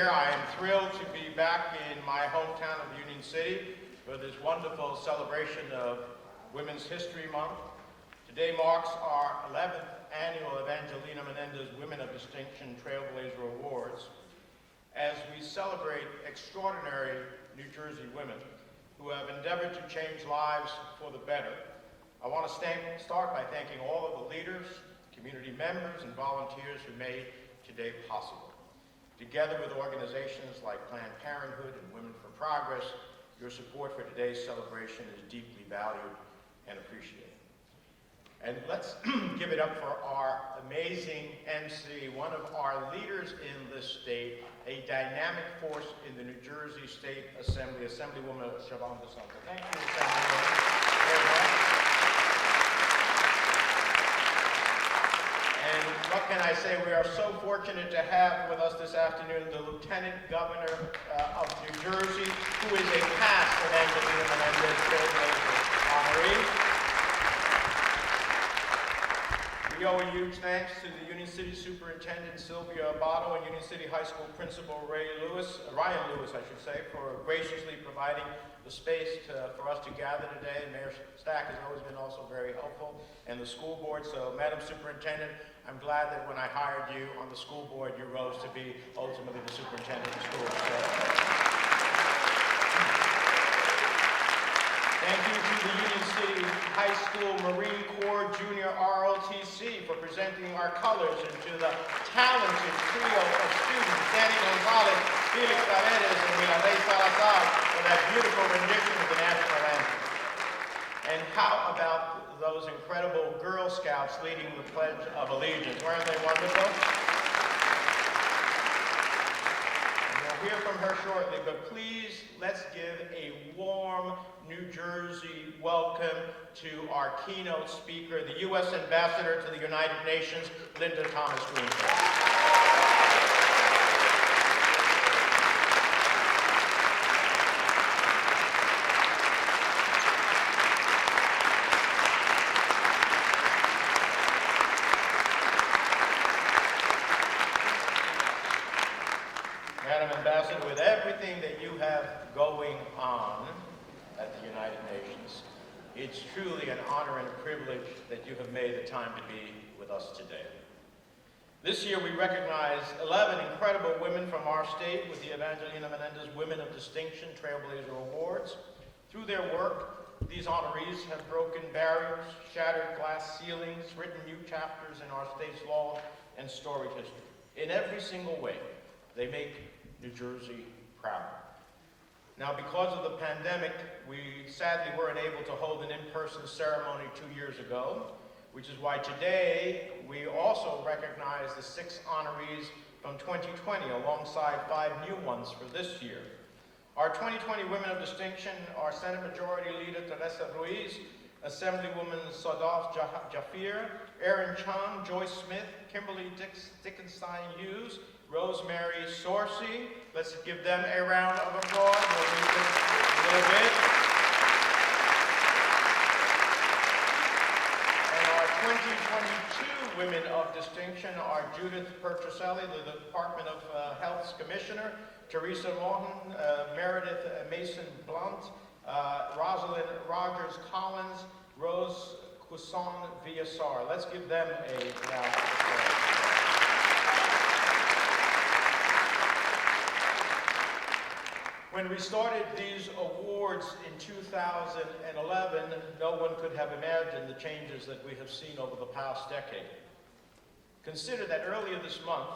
here. I am thrilled to be back in my hometown of Union City for this wonderful celebration of Women's History Month. Today marks our 11th annual Evangelina Menendez Women of Distinction Trailblazer Awards as we celebrate extraordinary New Jersey women who have endeavored to change lives for the better. I want to start by thanking all of the leaders, community members, and volunteers who made today possible. Together with organizations like Planned Parenthood and Women for Progress, your support for today's celebration is deeply valued and appreciated. And let's give it up for our amazing MC, one of our leaders in this state, a dynamic force in the New Jersey State Assembly, Assemblywoman Siobhan DeSanto. Thank you, Assemblywoman, very much. And what can I say? We are so fortunate to have with us this afternoon the Lieutenant Governor of New Jersey, who is a past Evangelina Menendez Trailblazer honoree. We owe a huge thanks to the Union City Superintendent Sylvia Abato and Union City High School Principal Ryan Lewis, for graciously providing the space for us to gather today. Mayor Stack has always been also very helpful, and the school board. So, Madam Superintendent, I'm glad that when I hired you on the school board, you rose to be ultimately the superintendent of schools. So, thank you to the Union City High School Marine Corps Junior ROTC for presenting our colors, and to the talented trio of students, Danny Gonzalez, Felix Paredes, and Miladay Salazar, for that beautiful rendition of the national anthem. And how about those incredible Girl Scouts leading the Pledge of Allegiance? Weren't they wonderful? We'll hear from her shortly, but please, let's give a warm New Jersey welcome to our keynote speaker, the U.S. Ambassador to the United Nations, Linda Thomas-Greenfield. Ambassador, with everything that you have going on at the United Nations, it's truly an honor and a privilege that you have made the time to be with us today. This year we recognize 11 incredible women from our state with the Evangelina Menendez Women of Distinction Trailblazer Awards. Through their work, these honorees have broken barriers, shattered glass ceilings, written new chapters in our state's law and storied history. In every single way, they make New Jersey proud. Now, because of the pandemic, we sadly weren't able to hold an in-person ceremony 2 years ago, which is why today we also recognize the 6 honorees from 2020 alongside 5 new ones for this year. Our 2020 Women of Distinction are Senate Majority Leader Teresa Ruiz, Assemblywoman Sadaf Jafir, Erin Chang, Joyce Smith, Kimberly Dickenstein Hughes, Rosemary Sorcy. Let's give them a round of applause. We'll read them a little bit. And our 2022 Women of Distinction are Judith Pertricelli, the Department of Health's Commissioner, Teresa Morton, Meredith Mason Blunt, Rosalind Rogers Collins, Rose Couson Villasar. Let's give them a round of applause. When we started these awards in 2011, no one could have imagined the changes that we have seen over the past decade. Consider that earlier this month,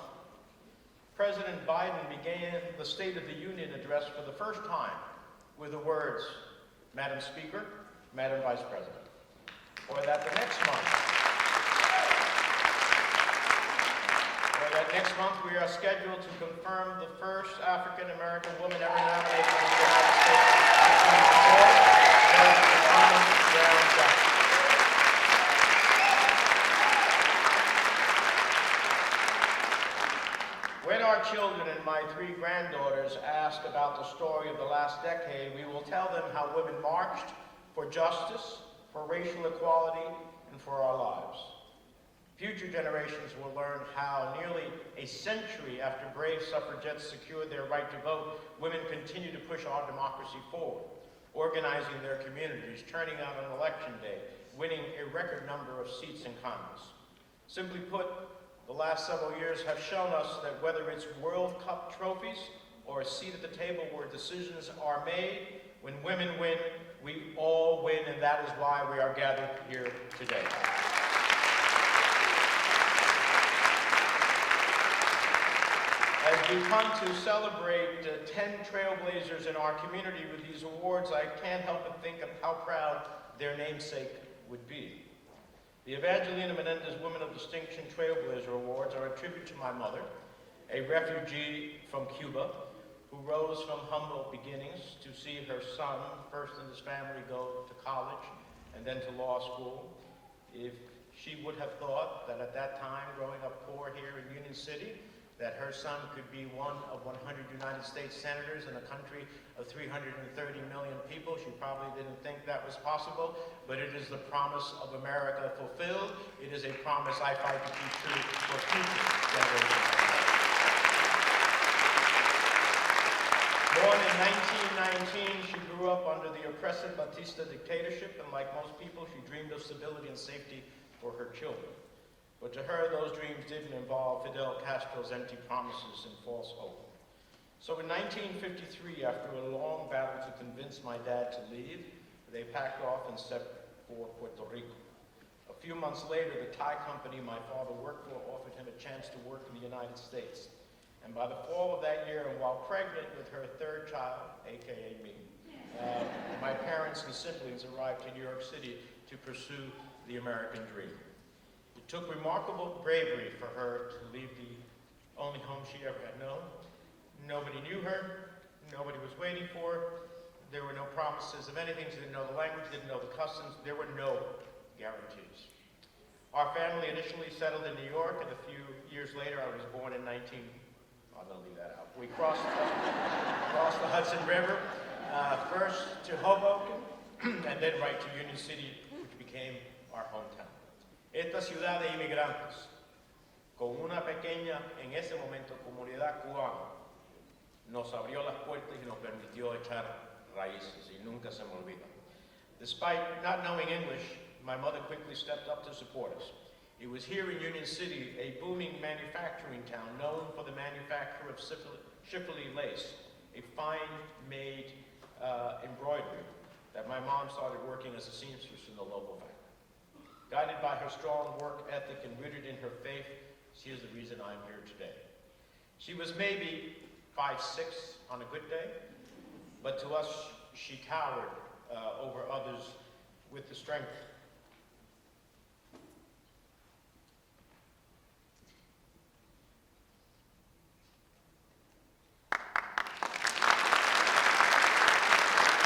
President Biden began the State of the Union address for the first time with the words, Madam Speaker, Madam Vice President. Or that next month we are scheduled to confirm the first African-American woman ever nominated for the United States Supreme Court, Justice Thomas Brown Jackson. When our children and my 3 granddaughters ask about the story of the last decade, we will tell them how women marched for justice, for racial equality, and for our lives. Future generations will learn how nearly a century after brave suffragettes secured their right to vote, women continue to push our democracy forward, organizing their communities, turning out on election day, winning a record number of seats in Congress. Simply put, the last several years have shown us that whether it's World Cup trophies or a seat at the table where decisions are made, when women win, we all win, and that is why we are gathered here today. As we come to celebrate 10 trailblazers in our community with these awards, I can't help but think of how proud their namesake would be. The Evangelina Menendez Women of Distinction Trailblazer Awards are a tribute to my mother, a refugee from Cuba, who rose from humble beginnings to see her son, first in his family, go to college and then to law school. If she would have thought that at that time, growing up poor here in Union City, that her son could be one of 100 United States senators in a country of 330 million people, she probably didn't think that was possible, but it is the promise of America fulfilled. It is a promise I fight to keep true for future generations. Born in 1919, she grew up under the oppressive Batista dictatorship, and like most people, she dreamed of stability and safety for her children. But to her, those dreams didn't involve Fidel Castro's empty promises and false hope. So in 1953, after a long battle to convince my dad to leave, they packed off and set for Puerto Rico. A few months later, the Thai company my father worked for offered him a chance to work in the United States. And by the fall of that year, and while pregnant with her third child, aka me, my parents and siblings arrived to New York City to pursue the American dream. It took remarkable bravery for her to leave the only home she ever had known. Nobody knew her. Nobody was waiting for her. There were no promises of anything. She didn't know the language, didn't know the customs. There were no guarantees. Our family initially settled in New York, and a few years later, I was born in I'm going to leave that out. We crossed the Hudson River, first to Hoboken, and then right to Union City, which became our hometown. Esta ciudad de inmigrantes, con una pequeña, en ese momento, comunidad cubana, nos abrió las puertas y nos permitió echar raíces, y nunca se me olvida. Despite not knowing English, my mother quickly stepped up to support us. It was here in Union City, a booming manufacturing town known for the manufacture of chiffony lace, a fine-made embroidery, that my mom started working as a seamstress in the local factory. Guided by her strong work ethic and rooted in her faith, she is the reason I'm here today. She was maybe 5'6" on a good day, but to us, she towered over others with the strength.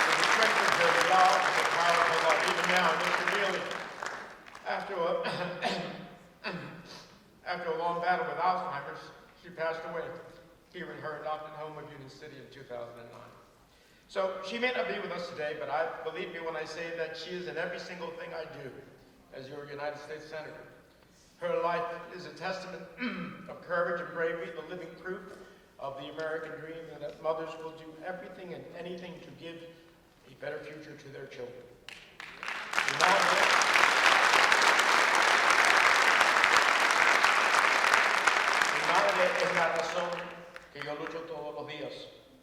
With the strength of her resolve and the power of her love. Even now, Mr. Neely, after a long battle with Alzheimer's, she passed away here in her adopted home of Union City in 2009. So she may not be with us today, but believe me when I say that she is in every single thing I do as your United States Senator. Her life is a testament of courage and bravery, the living proof of the American dream, and that mothers will do everything and anything to give a better future to their children. Mi madre es la razón que yo lucho todos los días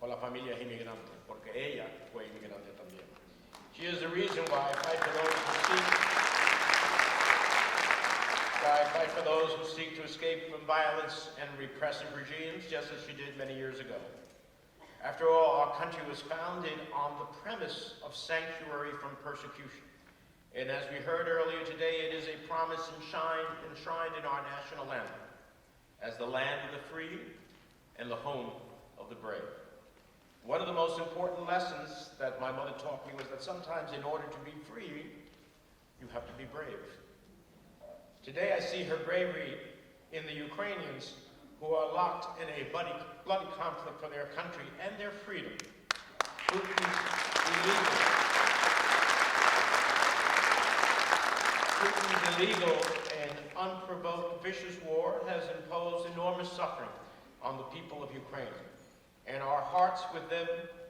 por las familias inmigrantes, porque ella fue inmigrante también. She is the reason why I fight for those who seek to escape from violence and repressive regimes, just as she did many years ago. After all, our country was founded on the premise of sanctuary from persecution. And as we heard earlier today, it is a promise enshrined in our national anthem as the land of the free and the home of the brave. One of the most important lessons that my mother taught me was that sometimes in order to be free, you have to be brave. Today I see her bravery in the Ukrainians who are locked in a bloody conflict for their country and their freedom. Putin's illegal and unprovoked, vicious war has imposed enormous suffering on the people of Ukraine. And our hearts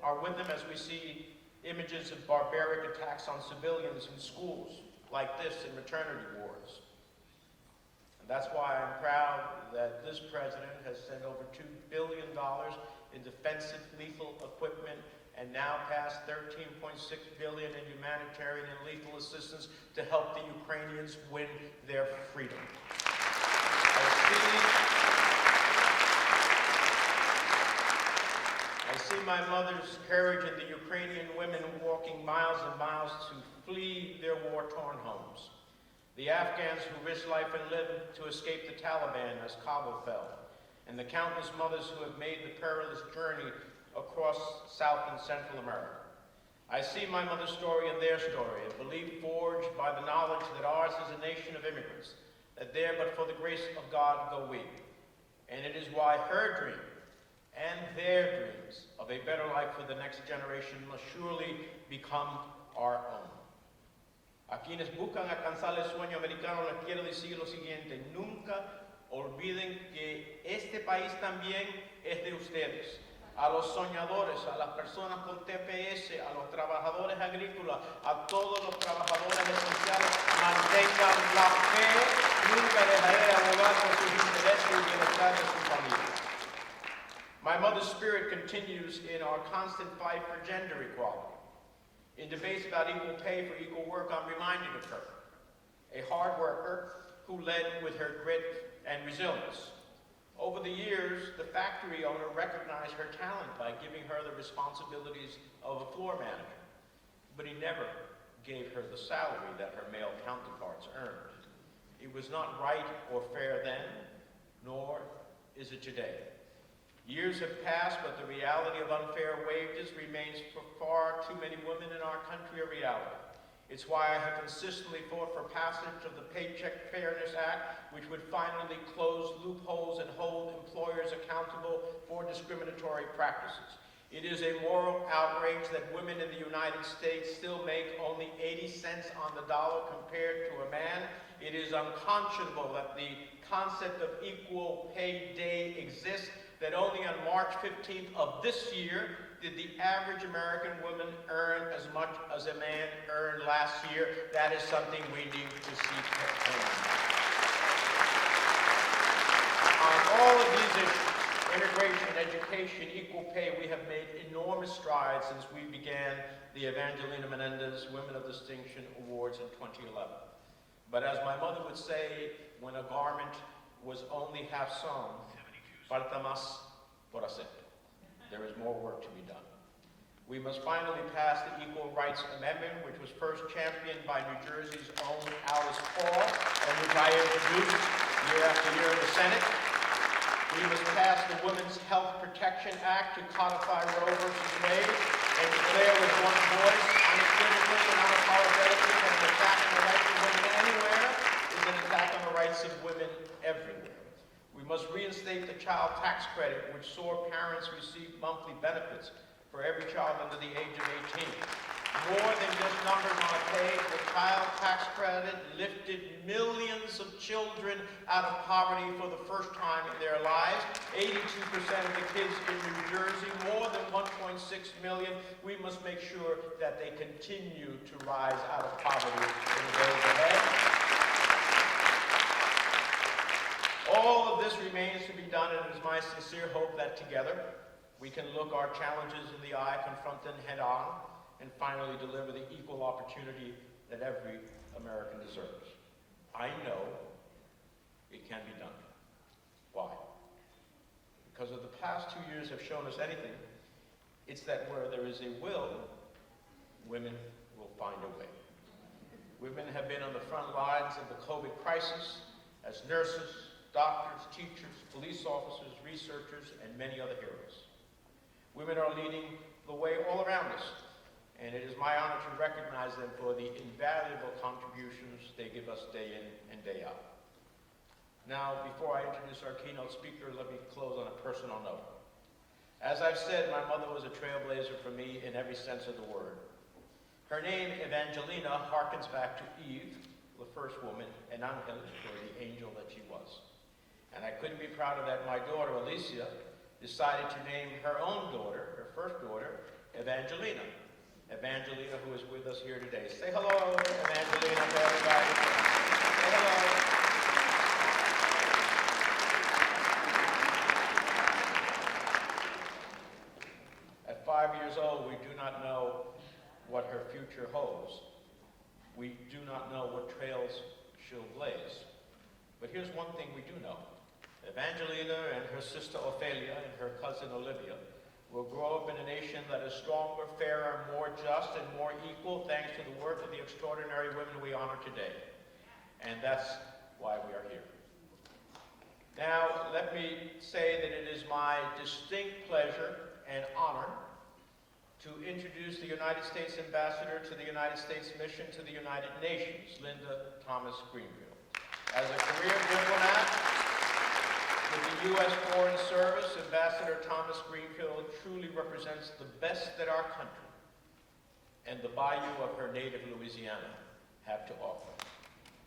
are with them as we see images of barbaric attacks on civilians in schools like this in maternity wards. And that's why I'm proud that this president has sent over $2 billion in defensive lethal equipment and now passed $13.6 billion in humanitarian and lethal assistance to help the Ukrainians win their freedom. I see my mother's courage and the Ukrainian women walking miles and miles to flee their war-torn homes. The Afghans who risked life and limb to escape the Taliban as Kabul fell, and the countless mothers who have made the perilous journey across South and Central America. I see my mother's story and their story, a belief forged by the knowledge that ours is a nation of immigrants, that there but for the grace of God go we. And it is why her dream and their dreams of a better life for the next generation must surely become our own. A quienes buscan alcanzar el sueño americano les quiero decir lo siguiente: nunca olviden que este país también es de ustedes. A los soñadores, a las personas con TPS, a los trabajadores agrícolas, a todos los trabajadores esenciales, mantengan la fe, nunca dejaré de abogar por sus intereses y el bienestar de su familia. My mother's spirit continues in our constant fight for gender equality. In debates about equal pay for equal work, I'm reminded of her, a hard worker who led with her grit and resilience. Over the years, the factory owner recognized her talent by giving her the responsibilities of a floor manager, but he never gave her the salary that her male counterparts earned. It was not right or fair then, nor is it today. Years have passed, but the reality of unfair wages remains for far too many women in our country a reality. It's why I have consistently fought for passage of the Paycheck Fairness Act, which would finally close loopholes and hold employers accountable for discriminatory practices. It is a moral outrage that women in the United States still make only 80 cents on the dollar compared to a man. It is unconscionable that the concept of equal pay day exists, that only on March 15th of this year did the average American woman earn as much as a man earned last year. That is something we need to seek to end. On all of these issues, immigration, education, equal pay, we have made enormous strides since we began the Evangelina Menendez Women of Distinction Awards in 2011. But as my mother would say, when a garment was only half sewn, falta más por hacer. There is more work to be done. We must finally pass the Equal Rights Amendment, which was first championed by New Jersey's own Alice Paul, and which I introduced year after year in the Senate. We must pass the Women's Health Protection Act to codify Roe v. Wade and declare with one voice, unequivocally and unapologetically, that an attack on the rights of women anywhere is an attack on the rights of women everywhere. We must reinstate the child tax credit, which saw parents receive monthly benefits for every child under the age of 18. More than just numbers on a page, the child tax credit lifted millions of children out of poverty for the first time in their lives. 82% of the kids in New Jersey, more than 1.6 million. We must make sure that they continue to rise out of poverty in the days ahead. All of this remains to be done, and it is my sincere hope that together we can look our challenges in the eye, confront them head on, and finally deliver the equal opportunity that every American deserves. I know it can be done. Why? Because of the past 2 years have shown us anything, it's that where there is a will, women will find a way. Women have been on the front lines of the COVID crisis as nurses, doctors, teachers, police officers, researchers, and many other heroes. Women are leading the way all around us, and it is my honor to recognize them for the invaluable contributions they give us day in and day out. Now, before I introduce our keynote speaker, let me close on a personal note. As I've said, my mother was a trailblazer for me in every sense of the word. Her name, Evangelina, harkens back to Eve, the first woman, an angel, or the angel that she was. And I couldn't be prouder that my daughter, Alicia, decided to name her own daughter, her first daughter, Evangelina. Evangelina, who is with us here today. Say hello, Evangelina, to everybody. Say hello. At 5 years old, we do not know what her future holds. We do not know what trails she'll blaze. But here's one thing we do know. Evangelina and her sister Ophelia and her cousin Olivia will grow up in a nation that is stronger, fairer, more just, and more equal thanks to the work of the extraordinary women we honor today. And that's why we are here. Now, let me say that it is my distinct pleasure and honor to introduce the United States Ambassador to the United States Mission to the United Nations, Linda Thomas Greenfield. As a career diplomat with the U.S. Foreign Service, Ambassador Thomas Greenfield truly represents the best that our country and the bayou of her native Louisiana have to offer.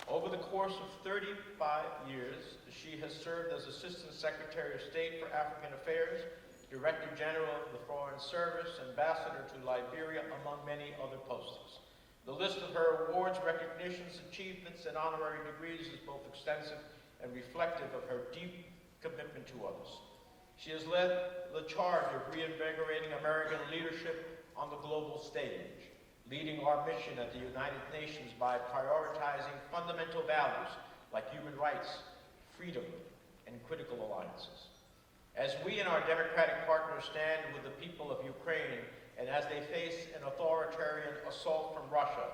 Over the course of 35 years, she has served as Assistant Secretary of State for African Affairs, Director General of the Foreign Service, Ambassador to Liberia, among many other postings. The list of her awards, recognitions, achievements, and honorary degrees is both extensive and reflective of her deep commitment to others. She has led the charge of reinvigorating American leadership on the global stage, leading our mission at the United Nations by prioritizing fundamental values like human rights, freedom, and critical alliances. As we and our democratic partners stand with the people of Ukraine, and as they face an authoritarian assault from Russia,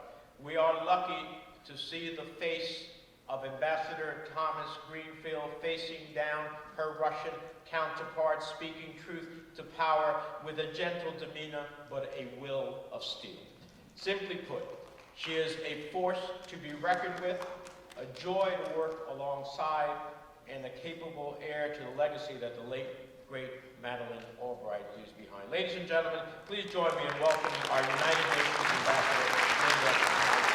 we are lucky to see the face of Ambassador Thomas Greenfield facing down her Russian counterpart, speaking truth to power with a gentle demeanor but a will of steel. Simply put, she is a force to be reckoned with, a joy to work alongside, and a capable heir to the legacy that the late, great Madeleine Albright leaves behind. Ladies and gentlemen, please join me in welcoming our United Nations Ambassador, Linda Thomas.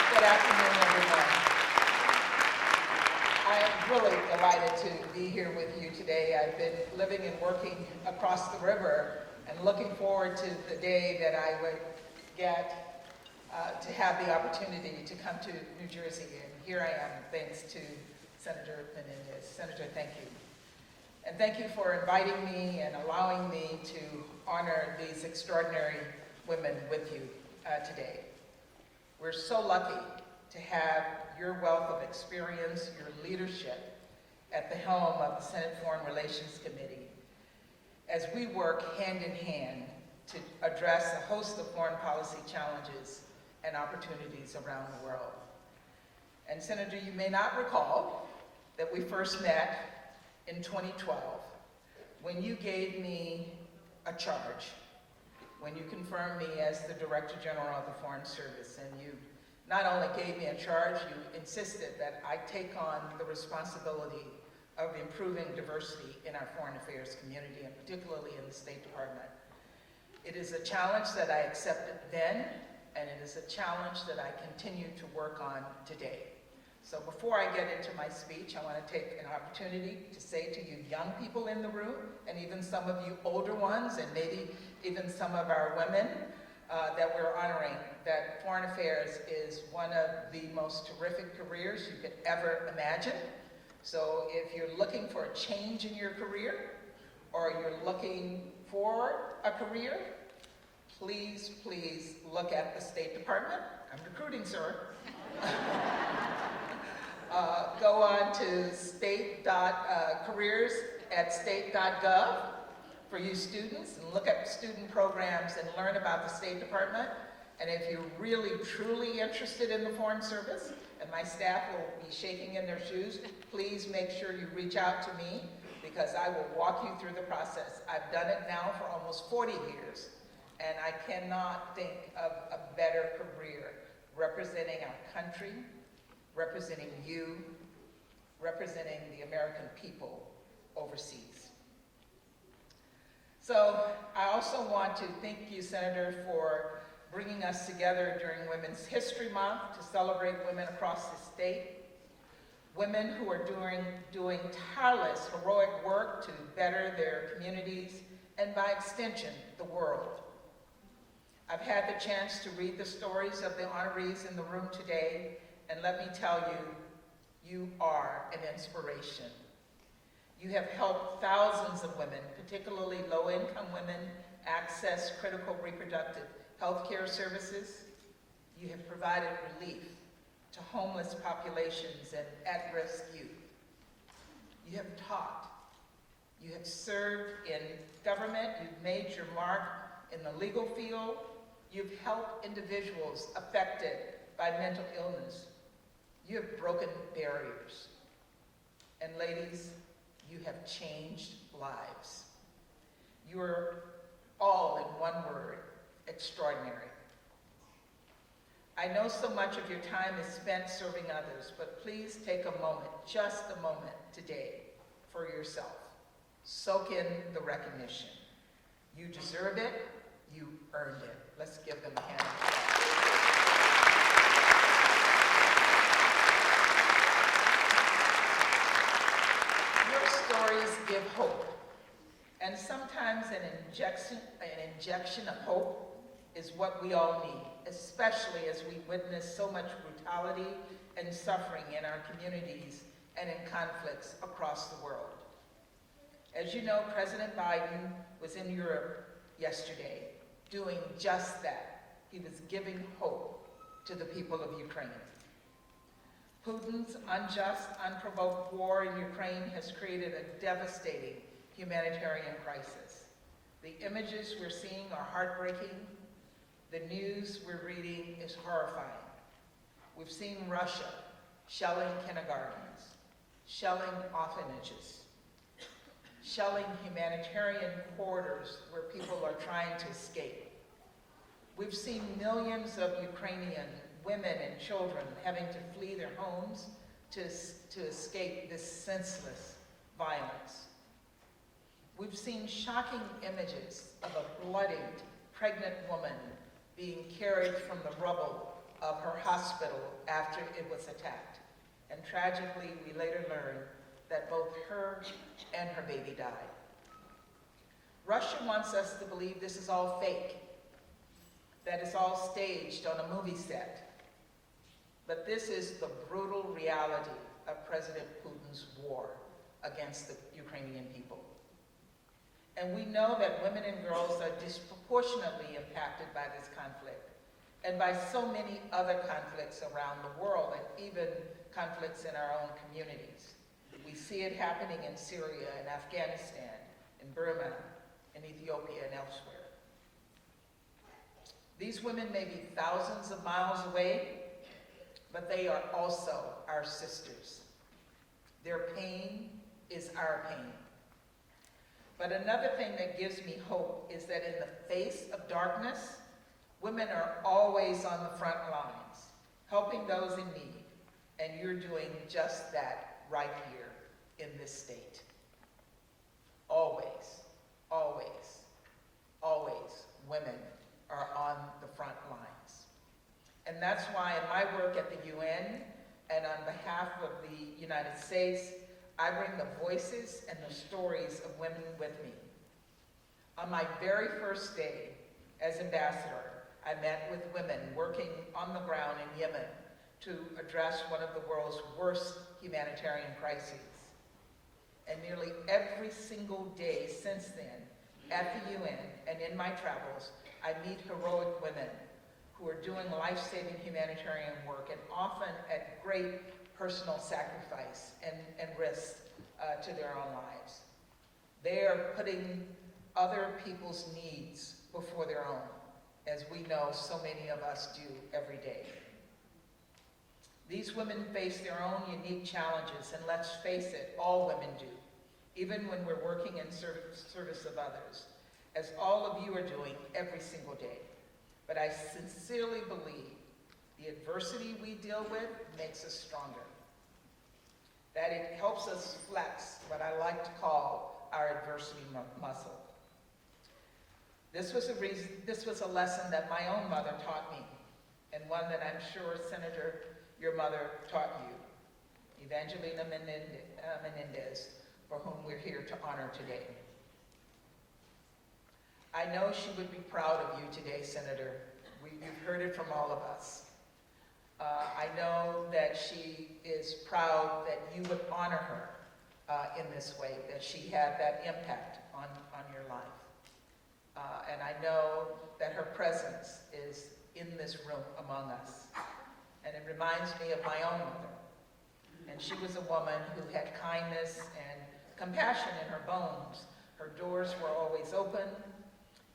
Good afternoon, everyone. I am really delighted to be here with you today. I've been living and working across the river and looking forward to the day that I would get to have the opportunity to come to New Jersey. And here I am, thanks to Senator Menendez. Senator, thank you. And thank you for inviting me and allowing me to honor these extraordinary women with you today. We're so lucky to have your wealth of experience, your leadership at the helm of the Senate Foreign Relations Committee as we work hand in hand to address a host of foreign policy challenges and opportunities around the world. And Senator, you may not recall that we first met in 2012 when you gave me a charge, when you confirmed me as the Director General of the Foreign Service, and you not only gave me a charge, you insisted that I take on the responsibility of improving diversity in our foreign affairs community, and particularly in the State Department. It is a challenge that I accepted then, and it is a challenge that I continue to work on today. So before I get into my speech, I want to take an opportunity to say to you young people in the room, and even some of you older ones, and maybe even some of our women that we're honoring, that foreign affairs is one of the most terrific careers you could ever imagine. So if you're looking for a change in your career, or you're looking for a career, please, please look at the State Department. I'm recruiting, sir. Go on to careers at state.gov for you students, and look at student programs and learn about the State Department. And if you're really, truly interested in the Foreign Service, and my staff will be shaking in their shoes, please make sure you reach out to me, because I will walk you through the process. I've done it now for almost 40 years, and I cannot think of a better career representing our country, representing you, representing the American people overseas. So I also want to thank you, Senator, for bringing us together during Women's History Month to celebrate women across the state, women who are doing tireless, heroic work to better their communities and, by extension, the world. I've had the chance to read the stories of the honorees in the room today, and let me tell you, you are an inspiration. You have helped thousands of women, particularly low-income women, access critical reproductive health care services. You have provided relief to homeless populations and at-risk youth. You have taught. You have served in government. You've made your mark in the legal field. You've helped individuals affected by mental illness. You have broken barriers. And ladies, you have changed lives. You are all, in one word, extraordinary. I know so much of your time is spent serving others, but please take a moment, just a moment today, for yourself. Soak in the recognition. You deserve it. You earned it. Let's give them a hand. Your stories give hope. And sometimes an injection of hope is what we all need, especially as we witness so much brutality and suffering in our communities and in conflicts across the world. As you know, President Biden was in Europe yesterday doing just that. He was giving hope to the people of Ukraine. Putin's unjust, unprovoked war in Ukraine has created a devastating humanitarian crisis. The images we're seeing are heartbreaking. The news we're reading is horrifying. We've seen Russia shelling kindergartens, shelling orphanages, shelling humanitarian corridors where people are trying to escape. We've seen millions of Ukrainian women and children having to flee their homes to escape this senseless violence. We've seen shocking images of a bloodied, pregnant woman being carried from the rubble of her hospital after it was attacked. And tragically, we later learned that both her and her baby died. Russia wants us to believe this is all fake, that it's all staged on a movie set. But this is the brutal reality of President Putin's war against the Ukrainian people. And we know that women and girls are disproportionately impacted by this conflict and by so many other conflicts around the world, and even conflicts in our own communities. We see it happening in Syria and Afghanistan, in Burma, in Ethiopia, and elsewhere. These women may be thousands of miles away, but they are also our sisters. Their pain is our pain. But another thing that gives me hope is that in the face of darkness, women are always on the front lines, helping those in need. And you're doing just that right here in this state. Always, always, always, women are on the front lines. And that's why in my work at the UN and on behalf of the United States, I bring the voices and the stories of women with me. On my very first day as ambassador, I met with women working on the ground in Yemen to address one of the world's worst humanitarian crises. And nearly every single day since then, at the UN and in my travels, I meet heroic women who are doing life-saving humanitarian work, and often at great personal sacrifice and risk to their own lives. They are putting other people's needs before their own, as we know so many of us do every day. These women face their own unique challenges, and let's face it, all women do, even when we're working in service of others, as all of you are doing every single day. But I sincerely believe the adversity we deal with makes us stronger. that it helps us flex what I like to call our adversity muscle. This was a lesson that my own mother taught me, and one that I'm sure, Senator, your mother taught you, Evangelina Menendez, for whom we're here to honor today. I know she would be proud of you today, Senator. You've heard it from all of us. I know that she is proud that you would honor her in this way, that she had that impact on your life. And I know that her presence is in this room among us. And it reminds me of my own mother. And she was a woman who had kindness and compassion in her bones. Her doors were always open,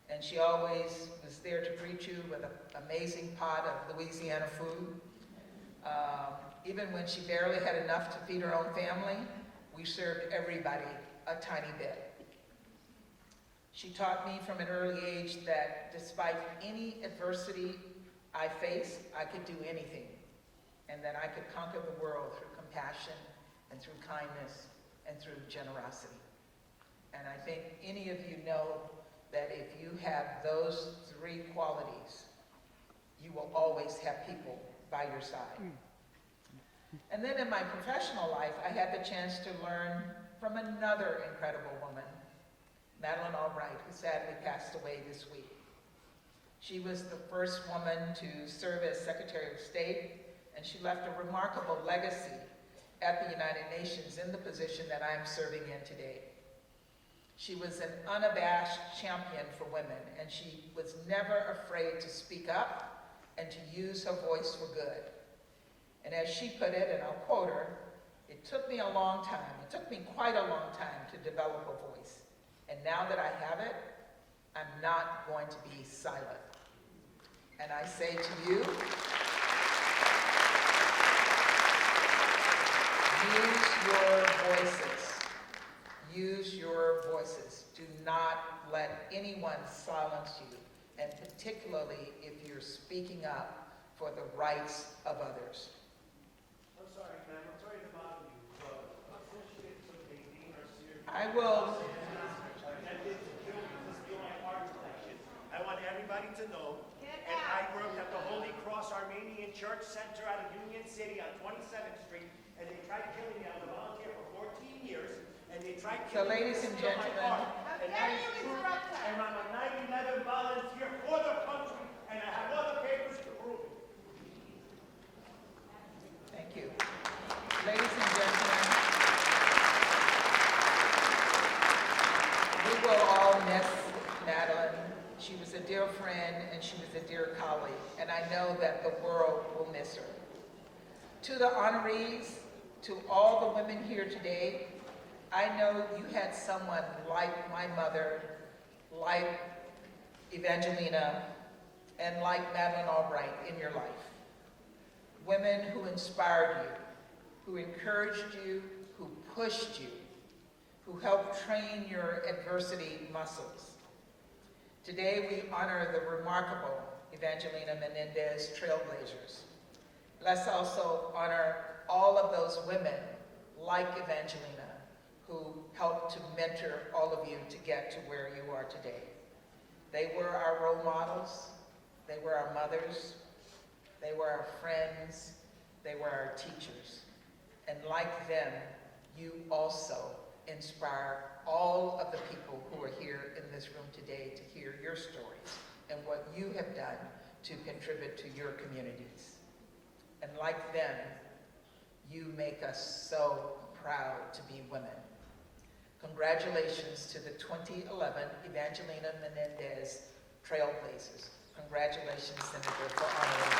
and she always was there to greet you with an amazing pot of Louisiana food. Even when she barely had enough to feed her own family, we served everybody a tiny bit. She taught me from an early age that despite any adversity I faced, I could do anything, and that I could conquer the world through compassion and through kindness and through generosity. And I think any of you know that if you have those three qualities, you will always have people by your side. And then in my professional life, I had the chance to learn from another incredible woman, Madeleine Albright, who sadly passed away this week. She was the first woman to serve as Secretary of State, and she left a remarkable legacy at the United Nations in the position that I'm serving in today. She was an unabashed champion for women, and she was never afraid to speak up and to use her voice for good. And as she put it, and I'll quote her, "It took me a long time, it took me quite a long time to develop a voice. And now that I have it, I'm not going to be silent." And I say to you, use your voices. Use your voices. Do not let anyone silence you, and particularly if you're speaking up for the rights of others. I'm sorry, ma'am. I'm sorry to bother you. I will. I want everybody to know, and I worked at the Holy Cross Armenian Church Center out of Union City on 27th Street, and they tried killing me. I was a volunteer for 14 years, and they tried killing me. Ladies and gentlemen, and I'm a 9/11 volunteer for the country, and I have all the papers to prove it. thank you. Ladies and gentlemen, we will all miss Madeleine. She was a dear friend, and she was a dear colleague, and I know that the world will miss her. To the honorees, to all the women here today, I know you had someone like my mother, like Evangelina, and like Madeleine Albright in your life. Women who inspired you, who encouraged you, who pushed you, who helped train your adversity muscles. Today we honor the remarkable Evangelina Menendez trailblazers. Let's also honor all of those women like Evangelina who helped to mentor all of you to get to where you are today. They were our role models, they were our mothers, they were our friends, they were our teachers. And like them, you also inspire all of the people who are here in this room today to hear your stories and what you have done to contribute to your communities. And like them, you make us so proud to be women. Congratulations to the 2011 Evangelina Menendez Trailblazers. Congratulations, Senator, for honoring